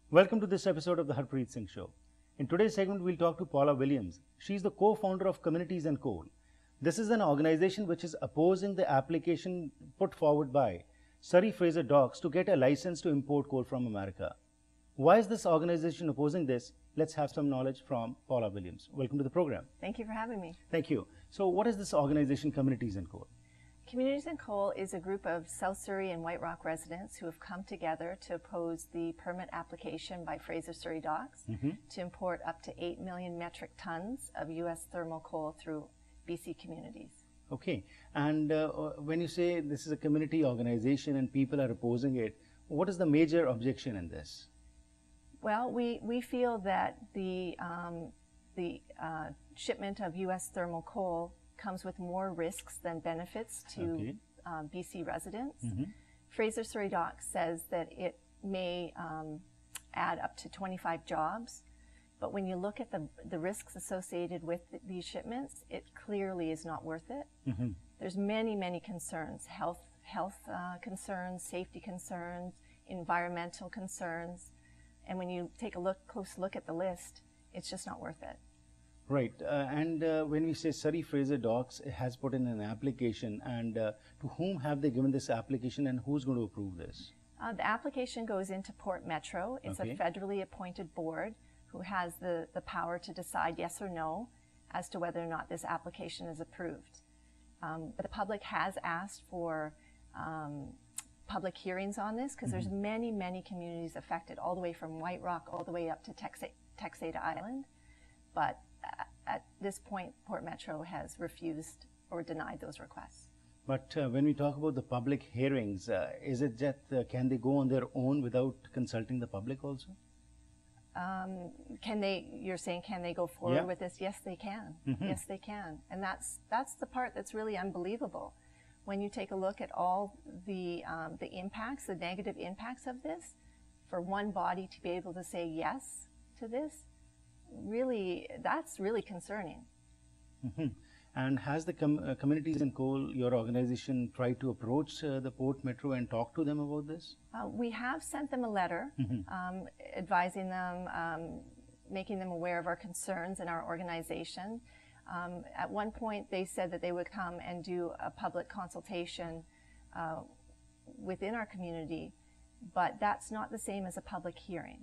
Welcome to this episode of the Harpreet Singh Show. In today's segment, we'll talk to Paula Williams. She's the co-founder of Communities and Coal. This is an organization which is opposing the application put forward by Surrey Docks to get a license to import coal from America. Why is this organization opposing this? Let's have some knowledge from Paula Williams. Welcome to the program. Thank you for having me. Thank you. So what is this organization, Communities and Coal? Communities and Coal is a group of South Surrey and White Rock residents who have come together to oppose the permit application by Surrey Docks to import up to 8 million metric tons of U.S. thermal coal through BC communities. Okay. And when you say this is a community organization and people are opposing it, what is the major objection in this? Well, we feel that the shipment of U.S. thermal coal comes with more risks than benefits to BC residents. Surrey Docks says that it may add up to 25 jobs, but when you look at the risks associated with these shipments, it clearly is not worth it. There's many concerns, health concerns, safety concerns, environmental concerns, and when you take a close look at the list, it's just not worth it. Right, and when we say Surrey Docks has put in an application, and to whom have they given this application and who's going to approve this? The application goes into Port Metro. It's a federally appointed board who has the power to decide yes or no as to whether or not this application is approved. But the public has asked for public hearings on this because there's many communities affected, all the way from White Rock all the way up to Texada Island. But at this point, Port Metro has refused or denied those requests. But when we talk about the public hearings, is it that can they go on their own without consulting the public also? You're saying can they go forward with this? Yes, they can. Yes, they can. And that's the part that's really unbelievable. When you take a look at all the impacts, the negative impacts of this, for one body to be able to say yes to this, really, that's really concerning. And has the Communities and Coal, your organization, tried to approach the Port Metro and talk to them about this? We have sent them a letter advising them, making them aware of our concerns in our organization. At one point, they said that they would come and do a public consultation within our community, but that's not the same as a public hearing.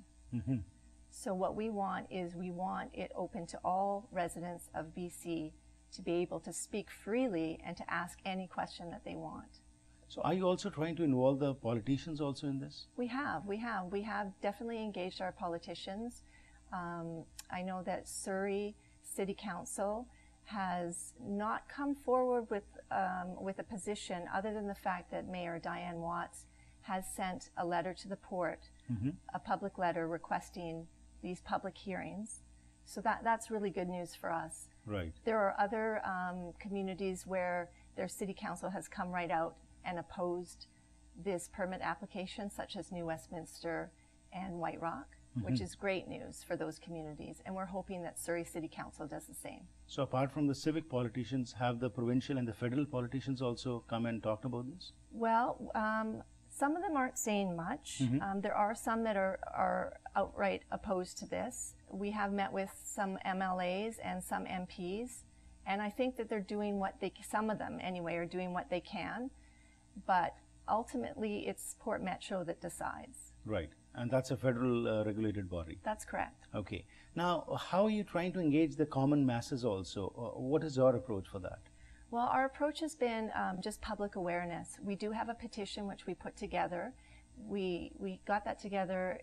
So what we want is we want it open to all residents of BC to be able to speak freely and to ask any question that they want. So are you also trying to involve the politicians also in this? We have definitely engaged our politicians. I know that Surrey City Council has not come forward with a position other than the fact that Mayor Diane Watts has sent a letter to the port, a public letter requesting these public hearings. So that's really good news for us. Right. There are other communities where their city council has come right out and opposed this permit application, such as New Westminster and White Rock, which is great news for those communities. And we're hoping that Surrey City Council does the same. So apart from the civic politicians, have the provincial and the federal politicians also come and talked about this? Well, some of them aren't saying much. There are some that are outright opposed to this. We have met with some MLAs and some MPs, and I think that they're doing some of them anyway, are doing what they can, but ultimately it's Port Metro that decides. Right, and that's a federal regulated body. That's correct. Okay. Now, how are you trying to engage the common masses also? What is your approach for that? Well, our approach has been just public awareness. We do have a petition which we put together. We got that together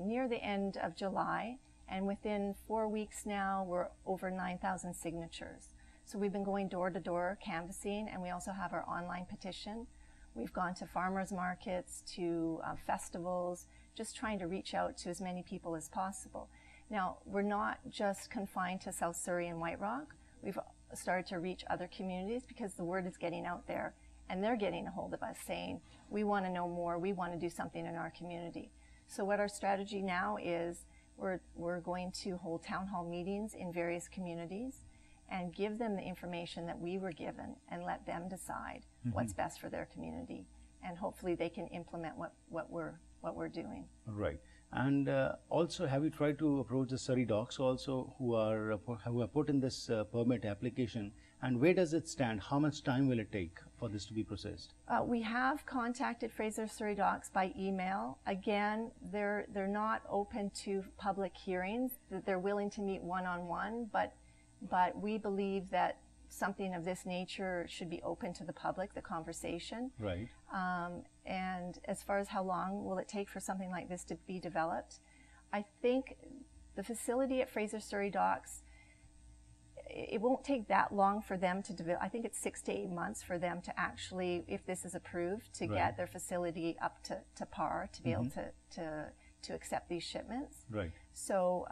near the end of July, and within 4 weeks now, we're over 9,000 signatures. So we've been going door to door canvassing, and we also have our online petition. We've gone to farmers markets, to festivals, just trying to reach out to as many people as possible. Now, we're not just confined to South Surrey and White Rock. We've started to reach other communities because the word is getting out there, and they're getting a hold of us saying, we want to know more, we want to do something in our community. So what our strategy now is, we're going to hold town hall meetings in various communities and give them the information that we were given and let them decide what's best for their community. And hopefully they can implement what we're doing. Right. And also, have you tried to approach the Surrey Docks also, who have put in this permit application? And where does it stand? How much time will it take for this to be processed? We have contacted Fraser Surrey Docks by email. Again, they're not open to public hearings. They're willing to meet one-on-one, but we believe that something of this nature should be open to the public, the conversation. Right. And as far as how long will it take for something like this to be developed, I think the facility at Fraser Surrey Docks, it won't take that long for them to develop. I think it's 6 to 8 months for them to actually, if this is approved, to get their facility up to par, to be able to accept these shipments. Right. So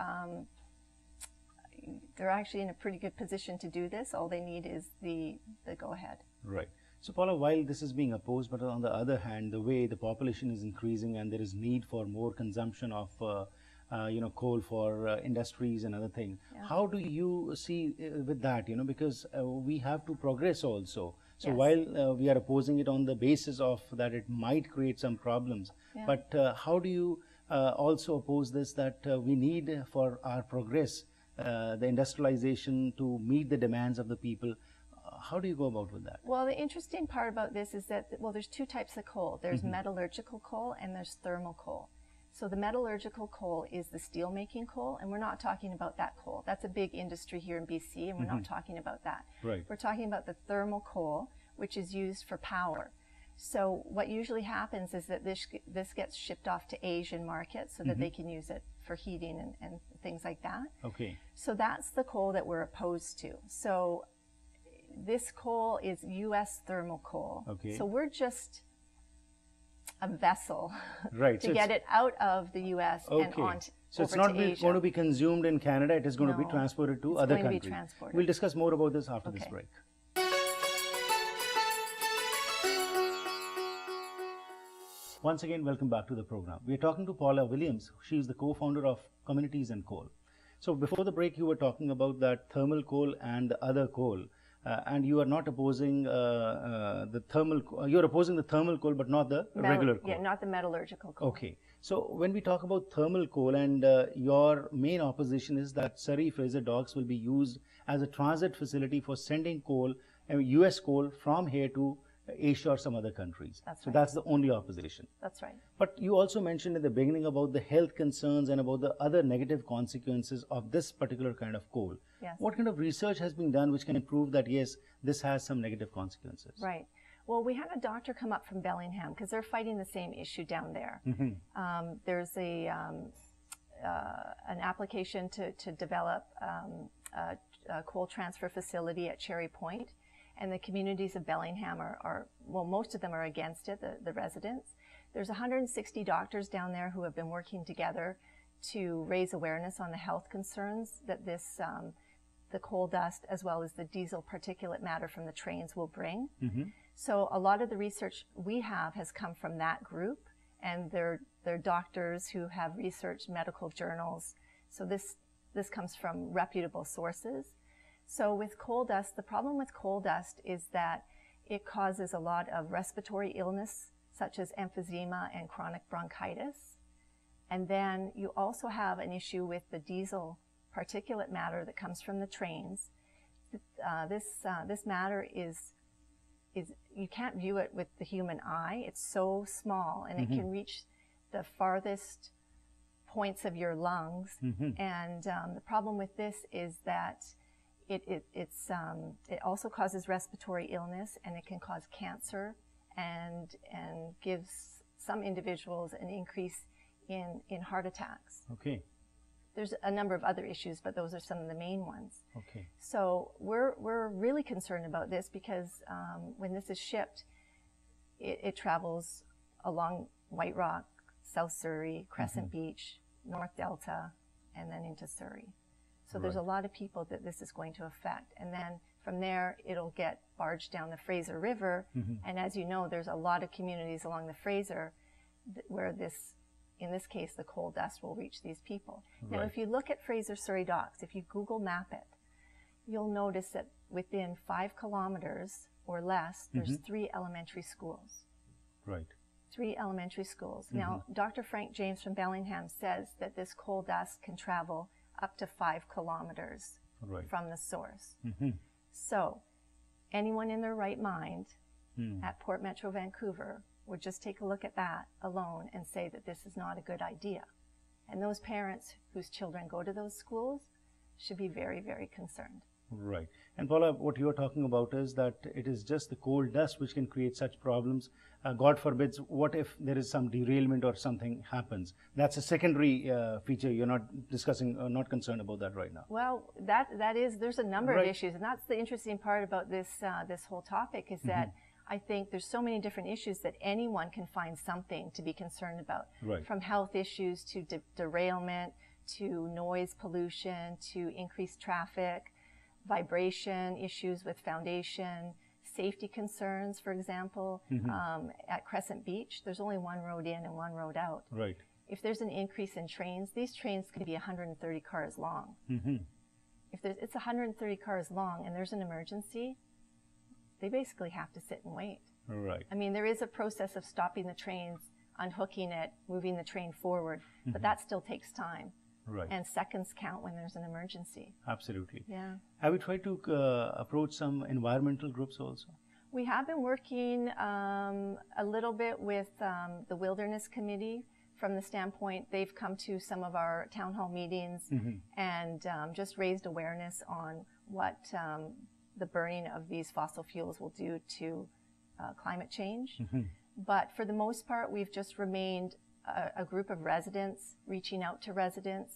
they're actually in a pretty good position to do this. All they need is the go-ahead. Right. So Paula, while this is being opposed, but on the other hand, the way the population is increasing and there is need for more consumption of coal for industries and other things. Yeah. How do you see with that? Because we have to progress also. So while we are opposing it on the basis of that it might create some problems, but how do you also oppose this, that we need for our progress the industrialization to meet the demands of the people? How do you go about with that? Well, the interesting part about this is that, there's two types of coal. There's metallurgical coal and there's thermal coal. So the metallurgical coal is the steel making coal, and we're not talking about that coal. That's a big industry here in BC, and we're not talking about that. Right. We're talking about the thermal coal, which is used for power. So what usually happens is that this gets shipped off to Asian markets so that they can use it for heating and things like that. Okay. So that's the coal that we're opposed to. So this coal is U.S. thermal coal. Okay. So we're just a vessel to so get it out of the U.S. and on so it's not going to be consumed in Canada. It is going to be transported to other countries. Be transported. We'll discuss more about this after this break. Once again, welcome back to the program. We are talking to Paula Williams. She is the co-founder of Communities and Coal. So before the break, you were talking about that thermal coal and the other coal. And you are not opposing the thermal. You're opposing the thermal coal, but not the regular coal. Yeah, not the metallurgical coal. Okay. So when we talk about thermal coal, and your main opposition is that Surrey Fraser Docks will be used as a transit facility for sending coal, U.S. coal from here to Asia or some other countries. That's so right. That's the only opposition. That's right. But you also mentioned in the beginning about the health concerns and about the other negative consequences of this particular kind of coal. Yes. What kind of research has been done which can prove that, yes, this has some negative consequences? Right. Well, we had a doctor come up from Bellingham because they're fighting the same issue down there. There's an application to develop a coal transfer facility at Cherry Point. And the communities of Bellingham most of them are against it, the residents. There's 160 doctors down there who have been working together to raise awareness on the health concerns that the coal dust as well as the diesel particulate matter from the trains will bring. So a lot of the research we have has come from that group, and they're doctors who have researched medical journals. So this comes from reputable sources. So with coal dust, the problem with coal dust is that it causes a lot of respiratory illness, such as emphysema and chronic bronchitis. And then you also have an issue with the diesel particulate matter that comes from the trains. This matter is you can't view it with the human eye. It's so small, and it can reach the farthest points of your lungs. And the problem with this is that it also causes respiratory illness, and it can cause cancer and gives some individuals an increase in heart attacks. Okay. There's a number of other issues, but those are some of the main ones. Okay. So we're really concerned about this because when this is shipped, it travels along White Rock, South Surrey, Crescent Beach, North Delta, and then into Surrey. So there's a lot of people that this is going to affect. And then from there, it'll get barged down the Fraser River. And as you know, there's a lot of communities along the Fraser where in this case, the coal dust will reach these people. Now, if you look at Fraser Surrey Docks, if you Google map it, you'll notice that within 5 kilometers or less, there's 3 elementary schools. Right. 3 elementary schools. Now, Dr. Frank James from Bellingham says that this coal dust can travel up to 5 kilometers from the source. So, anyone in their right mind at Port Metro Vancouver would just take a look at that alone and say that this is not a good idea. And those parents whose children go to those schools should be very, very concerned. Right. And Paula, what you're talking about is that it is just the coal dust which can create such problems. God forbids, what if there is some derailment or something happens? That's a secondary feature. You're not discussing, not concerned about that right now. Well, there's a number of issues, and that's the interesting part about this whole topic is that I think there's so many different issues that anyone can find something to be concerned about. From health issues to derailment, to noise pollution, to increased traffic, vibration issues with foundation, safety concerns, for example. At Crescent Beach, there's only one road in and one road out. If there's an increase in trains, these trains could be 130 cars long. If it's 130 cars long and there's an emergency, they basically have to sit and wait. I mean, there is a process of stopping the trains, unhooking it, moving the train forward, but that still takes time. And seconds count when there's an emergency. Absolutely. Yeah. Have you tried to approach some environmental groups also? We have been working a little bit with the Wilderness Committee from the standpoint they've come to some of our town hall meetings and just raised awareness on what the burning of these fossil fuels will do to climate change. But for the most part, we've just remained a group of residents reaching out to residents,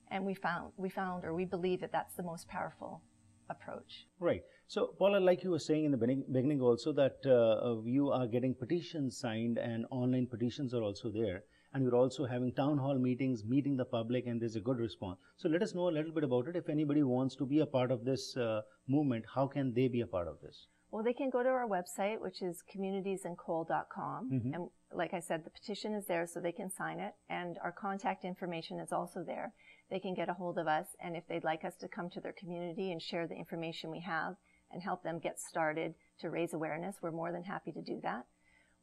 and we believe that that's the most powerful approach. Right. So, Paula, like you were saying in the beginning also that you are getting petitions signed and online petitions are also there, and you're also having town hall meetings, meeting the public, and there's a good response. So let us know a little bit about it. If anybody wants to be a part of this movement, how can they be a part of this? Well, they can go to our website, which is communitiesandcoal.com. And like I said, the petition is there so they can sign it. And our contact information is also there. They can get a hold of us. And if they'd like us to come to their community and share the information we have and help them get started to raise awareness, we're more than happy to do that.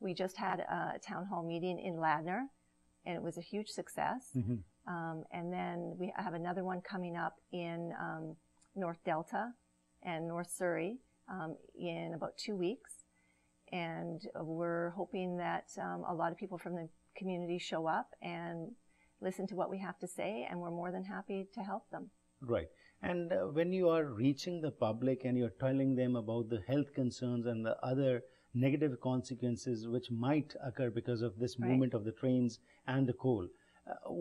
We just had a town hall meeting in Ladner, and it was a huge success. And then we have another one coming up in North Delta and North Surrey in about 2 weeks, and we're hoping that a lot of people from the community show up and listen to what we have to say, and we're more than happy to help them. Right. And when you are reaching the public and you're telling them about the health concerns and the other negative consequences which might occur because of this movement of the trains and the coal,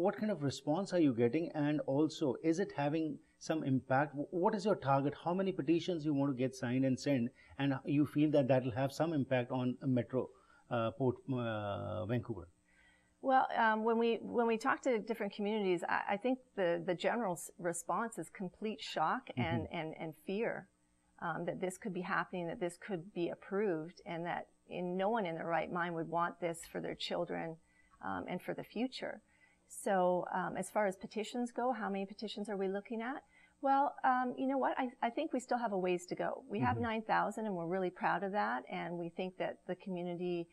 what kind of response are you getting, and also is it having some impact? What is your target? How many petitions you want to get signed and send, and you feel that that will have some impact on Metro Port Vancouver? Well, when we talk to different communities, I think the general response is complete shock and fear that this could be happening, that this could be approved, and that no one in their right mind would want this for their children and for the future. So as far as petitions go, how many petitions are we looking at? Well, you know what? I think we still have a ways to go. We have 9,000, and we're really proud of that. And we think that the community,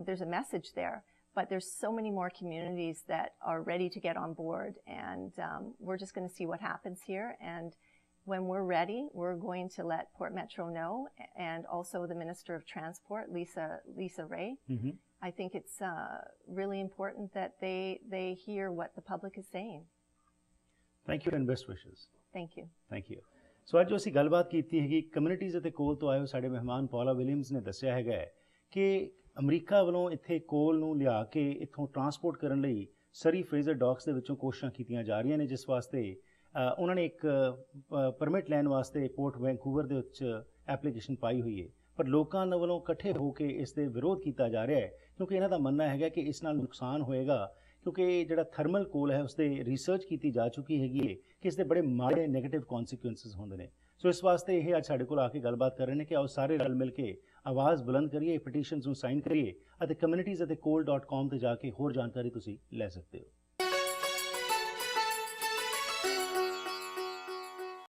there's a message there. But there's so many more communities that are ready to get on board. And we're just going to see what happens here. And when we're ready, we're going to let Port Metro know, and also the Minister of Transport, Lisa Ray. I think it's really important that they hear what the public is saying. Thank you and best wishes. Thank you. Thank you. So ਅੱਜ ਅਸੀਂ ਗੱਲਬਾਤ ਕੀਤੀ ਹੈਗੀ communities ਅਤੇ ਕੋਲ ਤੋਂ ਆਏ ਸਾਡੇ ਮਹਿਮਾਨ ਪੌਲਾ ਵਿਲੀਅਮਸ ਨੇ ਦੱਸਿਆ ਹੈਗਾ ਕਿ ਅਮਰੀਕਾ ਵੱਲੋਂ ਇੱਥੇ ਕੋਲ ਨੂੰ ਲਿਆ ਕੇ ਇੱਥੋਂ ਟਰਾਂਸਪੋਰਟ ਕਰਨ ਲਈ ਸਰੀ ਫਰੇਜ਼ਰ ਡੌਕਸ ਦੇ ਵਿੱਚੋਂ ਕੋਸ਼ਿਸ਼ਾਂ ਕੀਤੀਆਂ ਜਾ ਰਹੀਆਂ ਨੇ, ਜਿਸ ਵਾਸਤੇ ਉਹਨਾਂ ਨੇ ਇੱਕ ਪਰਮਿਟ ਲੈਣ ਵਾਸਤੇ ਪੋਰਟ ਵੈਂਕੂਵਰ ਦੇ ਵਿੱਚ ਐਪਲੀਕੇਸ਼ਨ ਪਾਈ ਹੋਈ ਹੈ। ਪਰ ਲੋਕਾਂ ਵੱਲੋਂ ਇਕੱਠੇ ਹੋ ਕੇ ਇਸ ਦੇ ਵਿਰੋਧ ਕੀਤਾ ਜਾ ਰਿਹਾ ਹੈ, ਕਿਉਂਕਿ ਇਹਨਾਂ ਦਾ ਮੰਨਣਾ ਹੈਗਾ ਕਿ ਇਸ ਨਾਲ ਨੁਕਸਾਨ ਹੋਏਗਾ, ਕਿਉਂਕਿ ਜਿਹੜਾ ਥਰਮਲ ਕੋਲ ਹੈ ਉਸ 'ਤੇ ਰਿਸਰਚ ਕੀਤੀ ਜਾ ਚੁੱਕੀ ਹੈਗੀ ਹੈ ਕਿ ਇਸ ਦੇ ਬੜੇ ਮਾੜੇ ਨੈਗੇਟਿਵ ਕੌਨਸੀਕੁਐਂਸਿਸ ਹੁੰਦੇ ਨੇ। ਸੋ ਇਸ ਵਾਸਤੇ ਇਹ ਅੱਜ ਸਾਡੇ ਕੋਲ ਆ ਕੇ ਗੱਲਬਾਤ ਕਰ ਰਹੇ ਨੇ ਕਿ ਆਓ ਸਾਰੇ ਰਲ ਮਿਲ ਕੇ ਆਵਾਜ਼ ਬੁਲੰਦ ਕਰੀਏ, ਪਟੀਸ਼ਨਸ ਨੂੰ ਸਾਈਨ ਕਰੀਏ ਅਤੇ communities@coal.com ਤੇ ਜਾ ਕੇ ਹੋਰ ਜਾਣਕਾਰੀ ਤੁਸੀਂ ਲੈ ਸਕਦੇ ਹੋ।